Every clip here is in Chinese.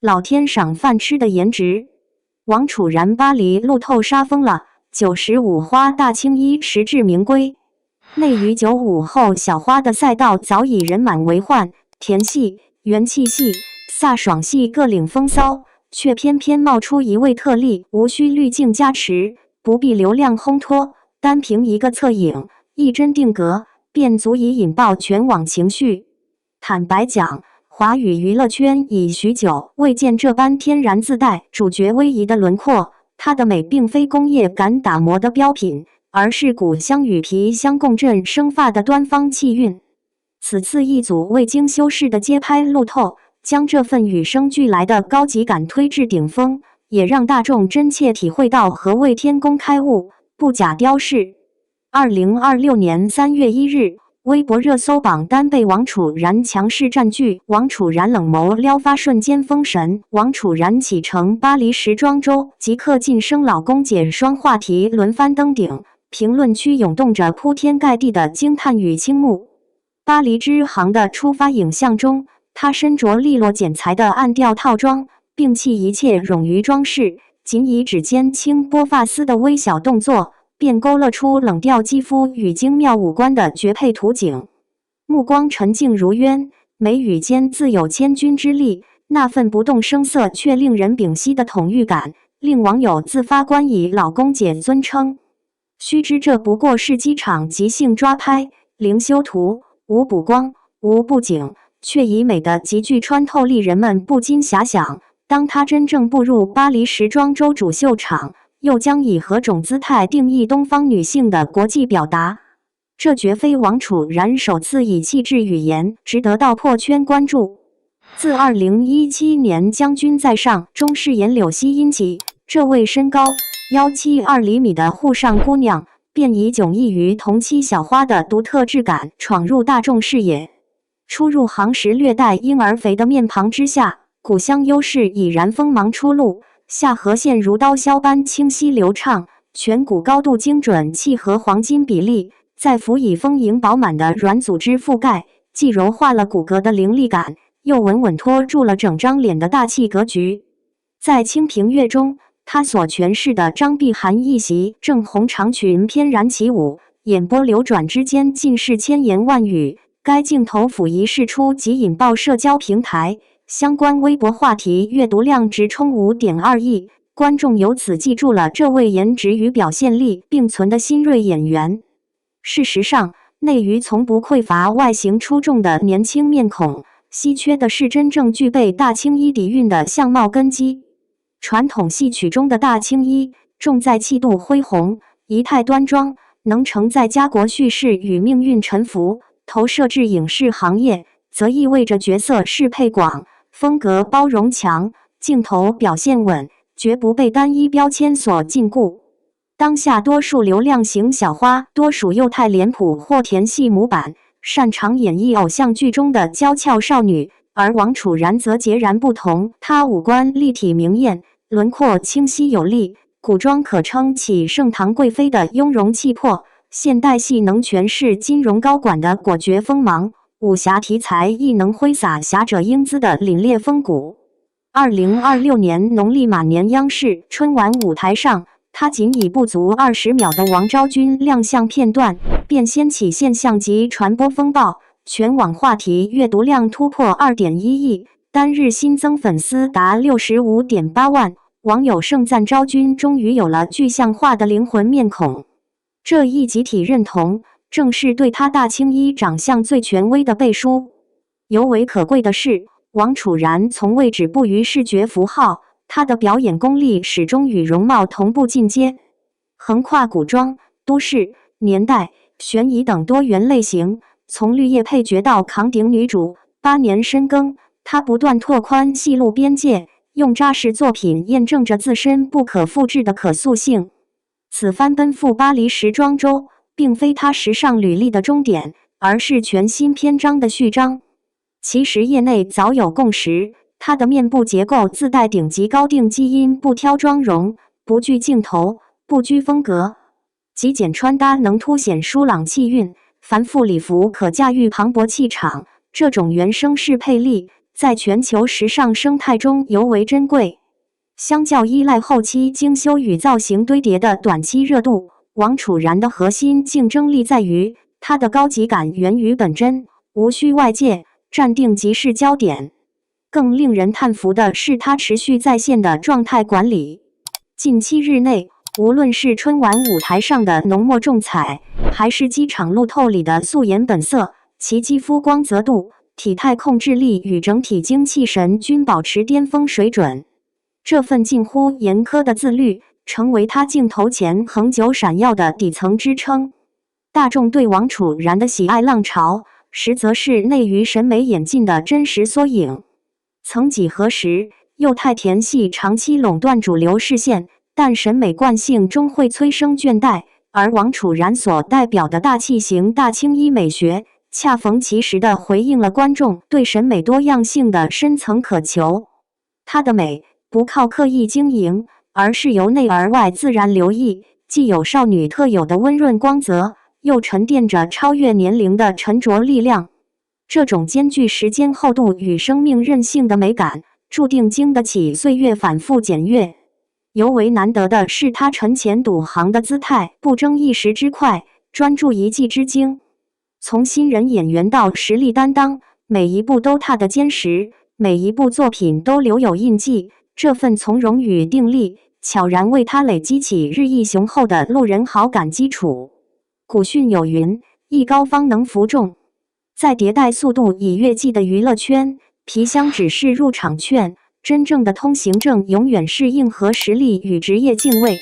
老天賞飯吃的顏值。王楚然巴黎路透殺瘋了，95花大青衣實至名歸。內娛95後小花的賽道早已人滿為患，甜戲、元氣戲、飒爽戲各領風騷，卻偏偏冒出一位特例，無需濾鏡加持，不必流量烘托，單憑一個側影，一幀定格，便足以引爆全網情緒。坦白講，華語娛樂圈已許久未見這般天然自帶主角威儀的輪廓，她的美並非工業感打磨的標品，而是骨香與皮香共振生發的端方氣韻。此次一組未經修飾的街拍路透，將這份與生俱來的高級感推至頂峰，也讓大眾真切體會到何謂天工開物，不假雕飾。2026年3月1日，微博熱搜榜單被王楚然強勢佔據，王楚然冷眸撩發瞬間封神，王楚然啟程巴黎時裝週，即刻晉升老公姐雙話題輪番登頂，評論區湧動着鋪天蓋地的驚嘆與傾慕。巴黎之行的出發影像中，她身着利落剪裁的暗調套裝，摒棄一切冗餘裝飾，僅以指尖輕撥髮絲的微小動作，便勾勒出冷調肌膚與精妙五官的絕配圖景。目光沉靜如淵，眉宇間自有千鈞之力，那份不動聲色卻令人屏息的統御感，令網友自發冠以老公姐尊稱。須知這不過是機場即興抓拍，零修圖，無補光，無布景，卻以美的極具穿透力，人們不禁遐想，當她真正步入巴黎時裝週主秀場，又將以何種姿態定義東方女性的國際表達？這絕非王楚然首次以氣質語言，值得到破圈關注。自2017年將軍在上中飾演柳熙英起，這位身高172釐米的滬上姑娘，便以迥異於同期小花的獨特質感闖入大眾視野。初入行時略帶嬰兒肥的面龐之下，骨香優勢已然鋒芒初露。下頜線如刀削般清晰流暢，顴骨高度精準，契合黃金比例，再輔以豐盈飽滿的軟組織覆蓋，既柔化了骨骼的凌厲感，又穩穩托住了整張臉的大氣格局。在清平樂中，她所詮釋的張碧涵一襲正紅長裙翩然起舞，眼波流轉之間盡是千言萬語。該鏡頭甫一釋出即引爆社交平台。相關微博話題閱讀量直衝5.2億，觀眾由此記住了這位顏值與表現力並存的新銳演員。事實上，內娛從不匱乏外形出眾的年輕面孔，稀缺的是真正具備大青衣底蘊的相貌根基。傳統戲曲中的大青衣，重在氣度恢宏，儀態端莊，能承載家國敘事與命運沉浮；投射至影視行業，則意味着角色適配廣，風格包容強，鏡頭表現穩，絕不被單一標籤所禁錮。當下多數流量型小花多屬幼態臉譜或甜戲模板，擅長演繹偶像劇中的嬌俏少女，而王楚然則截然不同。她五官立體明豔，輪廓清晰有力，古裝可稱起盛唐貴妃的雍容氣魄，現代戲能詮釋金融高管的果決鋒芒。武俠題材亦能揮灑俠者英姿的凜冽風骨。2026年農曆馬年央視春晚舞台上，她僅以不足20秒的王昭君亮相片段，便掀起現象級傳播風暴，全網話題閱讀量突破2.1億，單日新增粉絲達65.8萬。網友盛讚昭君終於有了具象化的靈魂面孔。這一集體認同，正是對她大青衣長相最權威的背書。尤為可貴的是，王楚然從未止步於視覺符號，她的表演功力始終與容貌同步進階，橫跨古裝、都市、年代、懸疑等多元類型，從綠葉配角到扛鼎女主，8年深耕，她不斷拓寬戲路邊界，用扎實作品驗證着自身不可複製的可塑性。此番奔赴巴黎時裝週，並非她時尚履歷的終點，而是全新篇章的序章。其實業內早有共識，她的面部結構自帶頂級高定基因，不挑妝容，不懼鏡頭，不拘風格。極簡穿搭能凸顯疏朗氣韻，繁複禮服可駕馭磅礴氣場。這種原生適配力，在全球時尚生態中尤為珍貴。相較依賴後期精修與造型堆疊的短期熱度，王楚然的核心競爭力在於她的高級感源於本真，無需外界，站定即是焦點。更令人嘆服的是她持續在線的狀態管理。近7日內，無論是春晚舞台上的濃墨重彩，還是機場路透裡的素顏本色，其肌膚光澤度、體態控制力與整體精氣神均保持巔峰水準。這份近乎嚴苛的自律，成為她鏡頭前恆久閃耀的底層支撐。大眾對王楚然的喜愛浪潮，實則是內娛審美演進的真實縮影。曾幾何時，幼態甜系長期壟斷主流視線，但審美慣性終會催生倦怠，而王楚然所代表的大氣型大青衣美學，恰逢其時地回應了觀眾對審美多樣性的深層渴求。她的美不靠刻意經營，而是由內而外自然流溢，既有少女特有的溫潤光澤，又沉澱着超越年齡的沉着力量。這種兼具時間厚度與生命韌性的美感，注定經得起歲月反覆檢閱。尤為難得的是她沉潛賭行的姿態，不爭一時之快，專注一技之精。從新人演員到實力擔當，每一步都踏得堅實，每一部作品都留有印記。這份從容與定力，悄然為她累積起日益雄厚的路人好感基礎。古訓有云：藝高方能服眾。在迭代速度以月計的娛樂圈，皮箱只是入場券，真正的通行證永遠是硬核實力與職業敬畏。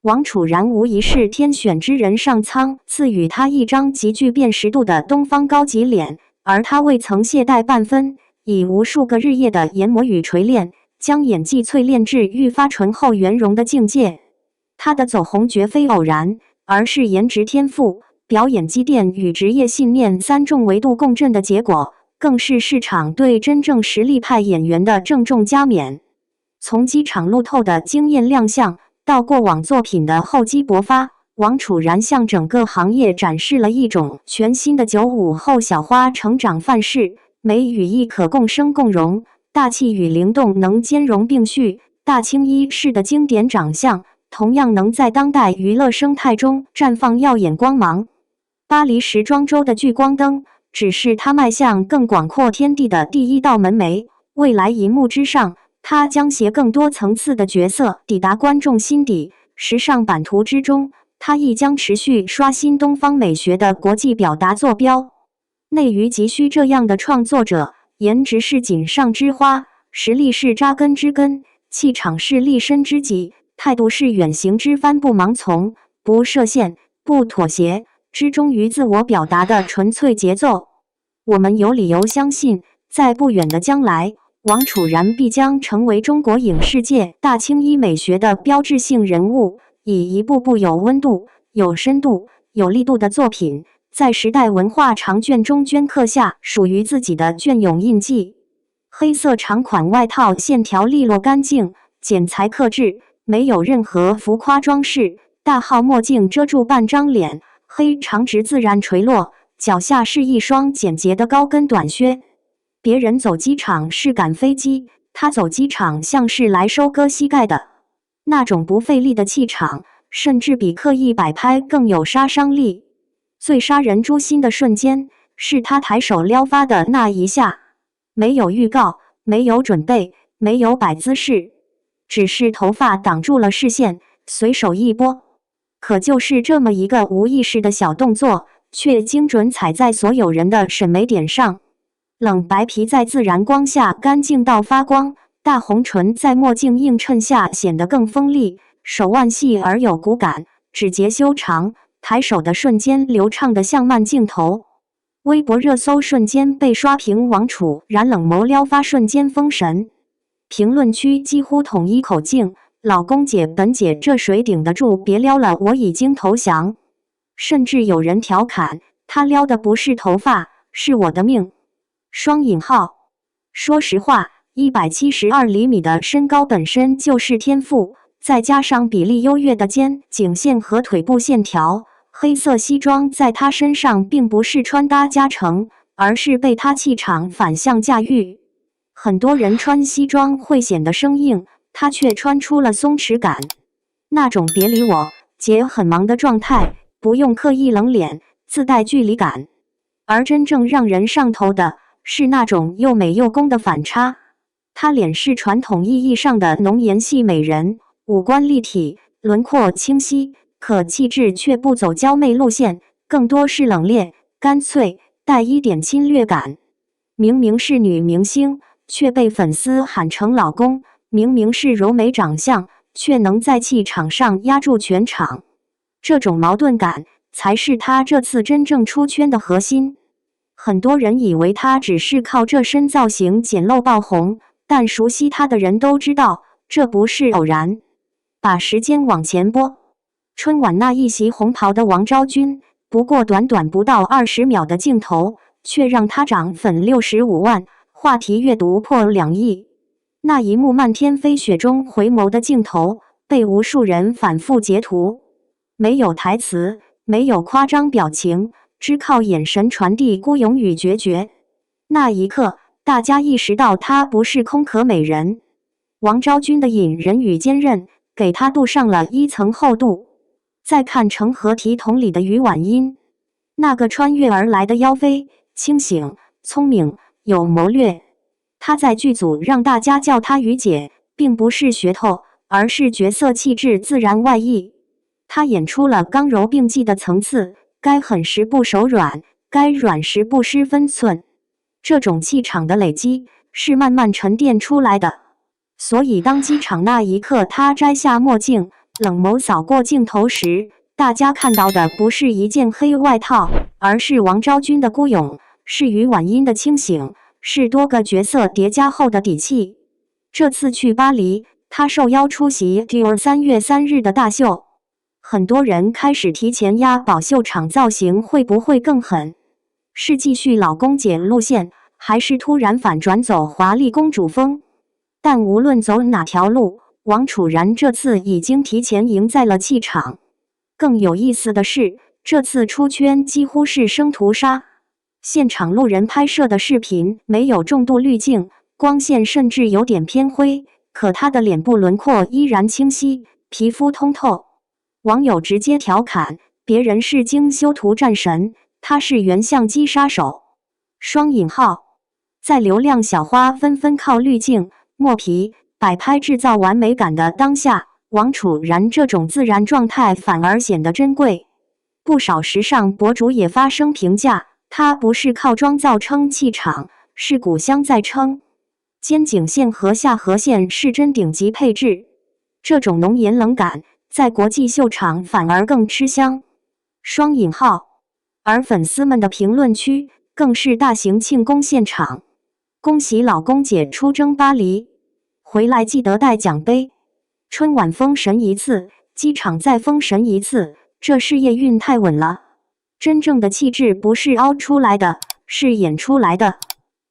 王楚然無疑是天選之人上蒼賜予她一張極具辨識度的東方高級臉，而她未曾懈怠半分，以無數個日夜的研磨與錘煉，將演技淬煉至愈發醇厚圓融的境界。她的走紅絕非偶然，而是顏值天賦、表演積澱與職業信念3重維度共振的結果，更是市場對真正實力派演員的鄭重加冕。從機場路透的驚豔亮相，到過往作品的厚積薄發，王楚然向整個行業展示了一種全新的95後小花成長範式，美與藝可共生共榮，大氣與靈動能兼容並蓄，大青衣式的經典長相，同樣能在當代娛樂生態中綻放耀眼光芒。巴黎時裝週的聚光燈，只是她邁向更廣闊天地的第一道門楣。未來銀幕之上，她將攜更多層次的角色抵達觀眾心底。時尚版圖之中，她亦將持續刷新東方美學的國際表達坐標。內娛急需這樣的創作者，顏值是錦上之花，實力是扎根之根，氣場是立身之脊，態度是遠行之帆，不盲從，不設限，不妥協，只忠於自我表達的純粹節奏。我們有理由相信，在不遠的將來，王楚然必將成為中國影視界大青衣美學的標誌性人物，以一部部有溫度、有深度、有力度的作品，在時代文化長卷中鐫刻下屬於自己的雋永印記。黑色長款外套線條利落乾淨，剪裁克制，沒有任何浮誇裝飾，大號墨鏡遮住半張臉，黑長直自然垂落，腳下是一雙簡潔的高跟短靴。別人走機場是趕飛機，他走機場像是來收割膝蓋的。那種不費力的氣場，甚至比刻意擺拍更有殺傷力。最殺人誅心的瞬間，是他抬手撩髮的那一下，沒有預告，沒有準備，沒有擺姿勢，只是頭髮擋住了視線，隨手一撥。可就是這麼一個無意識的小動作，卻精準踩在所有人的審美點上。冷白皮在自然光下乾淨到發光，大紅唇在墨鏡映襯下顯得更鋒利，手腕細而有骨感，指節修長，抬手的瞬間流暢得像慢鏡頭。微博熱搜瞬間被刷屏，王楚然冷眸撩髮瞬間封神。評論區幾乎統一口徑：老公姐本姐這誰頂得住，別撩了，我已經投降。甚至有人調侃，她撩的不是頭髮，是我的命。雙引號。說實話，172厘米的身高本身就是天賦，再加上比例優越的肩、頸線和腿部線條，黑色西裝在她身上並不是穿搭加成，而是被她氣場反向駕馭。很多人穿西裝會顯得生硬，他卻穿出了鬆弛感。那種別理我，姐很忙的狀態，不用刻意冷臉，自帶距離感。而真正讓人上頭的是那種又美又攻的反差。她臉是傳統意義上的濃顏系美人，五官立體，輪廓清晰，可氣質卻不走嬌媚路線，更多是冷冽、乾脆，帶一點侵略感。明明是女明星，卻被粉絲喊成老公；明明是柔美長相，卻能在氣場上壓住全場。這種矛盾感才是她這次真正出圈的核心。很多人以為她只是靠這身造型簡陋爆紅，但熟悉她的人都知道，這不是偶然。把時間往前撥，春晚那一襲紅袍的王昭君，不過短短不到20秒的鏡頭，卻讓她漲粉65萬，話題閱讀破2億。那一幕漫天飛雪中回眸的鏡頭，被無數人反覆截圖。沒有台詞，沒有誇張表情，只靠眼神傳遞孤勇與決絕。那一刻，大家意識到她不是空殼美人。王昭君的隱忍與堅韌，給她鍍上了一層厚度。再看成何體統裡的於婉英，那個穿越而來的妖妃，清醒、聰明、有謀略。她在劇組讓大家叫她於姐，並不是噱頭，而是角色氣質自然外溢。她演出了剛柔並濟的層次，該狠時不手軟，該軟時不失分寸。這種氣場的累積是慢慢沉澱出來的。所以當機場那一刻，她摘下墨鏡，冷眸掃過鏡頭時，大家看到的不是一件黑外套，而是王昭君的孤勇，是於婉英的清醒，是多個角色疊加後的底氣。這次去巴黎，她受邀出席 Dior 3月3日的大秀。很多人開始提前押寶秀場造型會不會更狠？是繼續老公姐路線，還是突然反轉走華麗公主風？但無論走哪條路，王楚然這次已經提前贏在了氣場。更有意思的是，這次出圈幾乎是生屠殺。現場路人拍攝的視頻沒有重度濾鏡，光線甚至有點偏灰，可她的臉部輪廓依然清晰，皮膚通透。網友直接調侃，別人是精修圖戰神，她是原相機殺手。雙引號，在流量小花紛紛靠濾鏡、磨皮、擺拍製造完美感的當下，王楚然這種自然狀態反而顯得珍貴。不少時尚博主也發聲評價，她不是靠妝造撐氣場，是骨香在撐。肩頸線和下頜線是真頂級配置，這種濃顏冷感在國際秀場反而更吃香。雙引號，而粉絲們的評論區更是大型慶功現場。恭喜老公姐出征巴黎，回來記得帶獎杯。春晚封神一次，機場再封神一次，這事業運太穩了。真正的氣質不是凹出來的，是演出來的。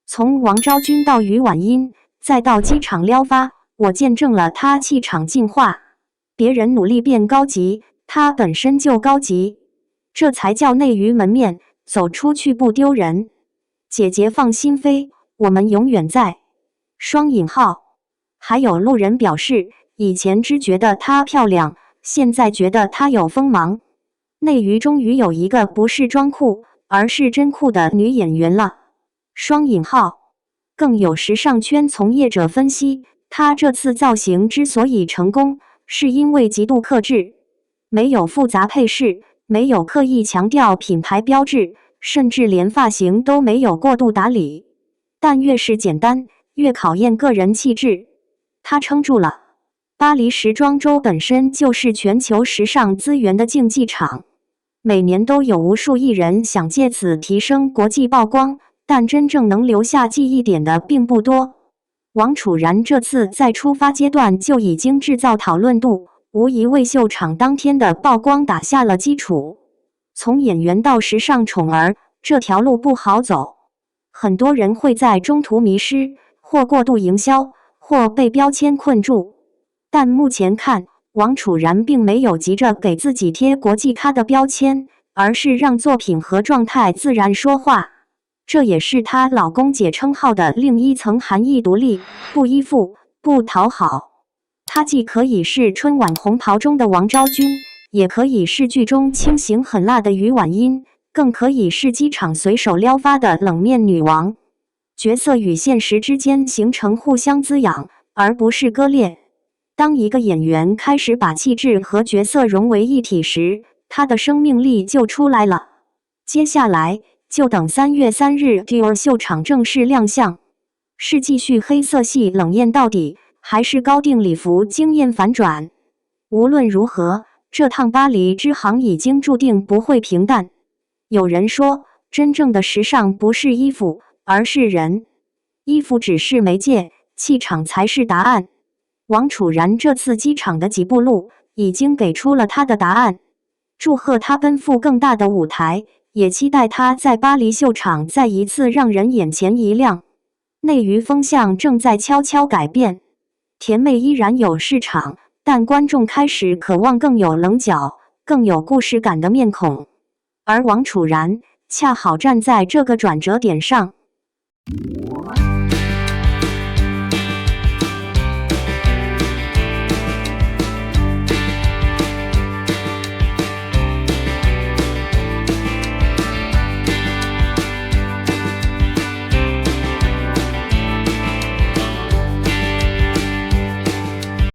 從王昭君到於婉英，再到機場撩發，我見證了她氣場進化。別人努力變高級，她本身就高級，這才叫內娛門面，走出去不丟人。姐姐放心飛，我們永遠在。雙引號。還有路人表示，以前只覺得她漂亮，現在覺得她有鋒芒。內娛終於有一個不是裝酷，而是真酷的女演員了。雙引號。更有時尚圈從業者分析，她這次造型之所以成功，是因為極度克制，沒有複雜配飾，沒有刻意強調品牌標誌，甚至連髮型都沒有過度打理。但越是簡單，越考驗個人氣質。她撐住了。巴黎時裝週本身就是全球時尚資源的競技場，每年都有無數藝人想借此提升國際曝光，但真正能留下記憶點的並不多。王楚然這次在出發階段就已經制造討論度，無疑為秀場當天的曝光打下了基礎。從演員到時尚寵兒，這條路不好走，很多人會在中途迷失，或過度營銷，或被標籤困住。但目前看，王楚然並沒有急着給自己貼國際咖的標籤，而是讓作品和狀態自然說話。這也是她老公姐稱號的另一層含義：獨立、不依附、不討好。她既可以是春晚紅袍中的王昭君，也可以是劇中清醒狠辣的於婉英，更可以是機場隨手撩發的冷面女王。角色與現實之間形成互相滋養，而不是割裂。當一個演員開始把氣質和角色融為一體時，他的生命力就出來了。接下來就等3月3日 Dior 秀場正式亮相，是繼續黑色系冷豔到底，還是高定禮服驚豔反轉？無論如何，這趟巴黎之行已經注定不會平淡。有人說，真正的時尚不是衣服，而是人。衣服只是媒介，氣場才是答案。王楚然這次機場的幾步路，已經給出了他的答案。祝賀他奔赴更大的舞台，也期待他在巴黎秀場再一次讓人眼前一亮。內娛風向正在悄悄改變，甜妹依然有市場，但觀眾開始渴望更有稜角、更有故事感的面孔。而王楚然恰好站在這個轉折點上。